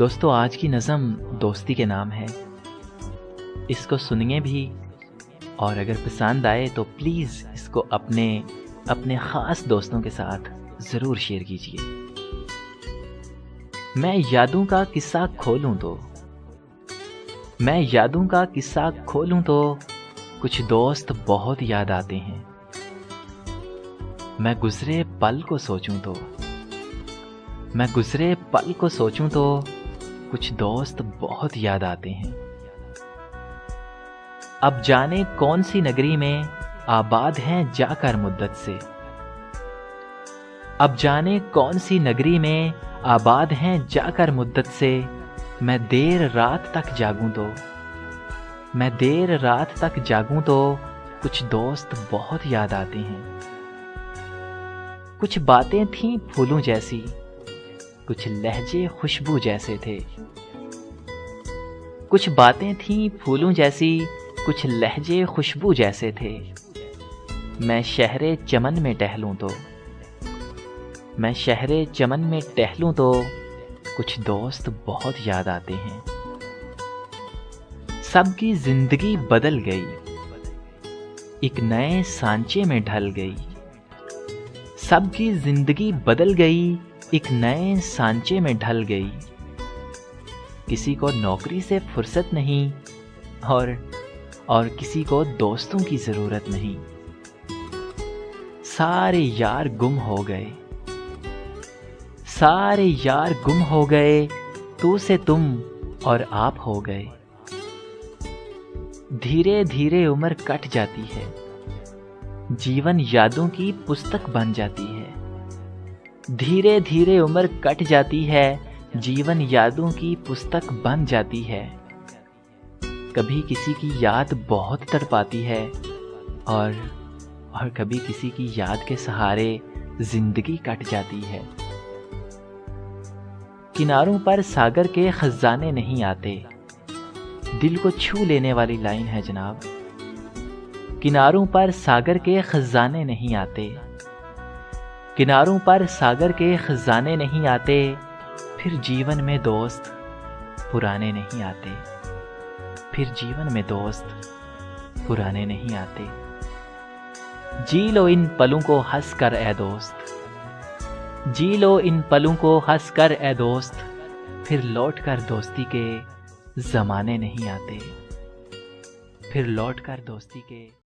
दोस्तों, आज की नज़म दोस्ती के नाम है। इसको सुनिए भी, और अगर पसंद आए तो प्लीज़ इसको अपने ख़ास दोस्तों के साथ ज़रूर शेयर कीजिए। मैं यादों का किस्सा खोलूं तो कुछ दोस्त बहुत याद आते हैं। मैं गुज़रे पल को सोचूं तो कुछ दोस्त बहुत याद आते हैं। अब जाने कौन सी नगरी में आबाद हैं जाकर मुद्दत से। अब जाने कौन सी नगरी में आबाद हैं जाकर मुद्दत से। मैं देर रात तक जागूं तो कुछ दोस्त बहुत याद आते हैं। कुछ बातें थीं फूलों जैसी, कुछ लहजे खुशबू जैसे थे। कुछ बातें थीं फूलों जैसी, कुछ लहजे खुशबू जैसे थे। मैं शहरे चमन में टहलूं तो कुछ दोस्त बहुत याद आते हैं। सबकी जिंदगी बदल गई, एक नए सांचे में ढल गई। सबकी जिंदगी बदल गई, एक नए सांचे में ढल गई। किसी को नौकरी से फुर्सत नहीं, और किसी को दोस्तों की जरूरत नहीं। सारे यार गुम हो गए, तू से तुम और आप हो गए। धीरे धीरे उम्र कट जाती है, जीवन यादों की पुस्तक बन जाती है। धीरे धीरे उम्र कट जाती है, जीवन यादों की पुस्तक बन जाती है। कभी किसी की याद बहुत तड़पाती है, और कभी किसी की याद के सहारे जिंदगी कट जाती है। किनारों पर सागर के खजाने नहीं आते, दिल को छू लेने वाली लाइन है जनाब। किनारों पर सागर के खजाने नहीं आते, किनारों पर सागर के खजाने नहीं आते। फिर जीवन में दोस्त पुराने नहीं आते, फिर जीवन में दोस्त पुराने नहीं आते। जी लो इन पलों को हंस कर ए दोस्त, जी लो इन पलों को हंस कर ए दोस्त। फिर लौट कर दोस्ती के ज़माने नहीं आते, फिर लौट कर दोस्ती के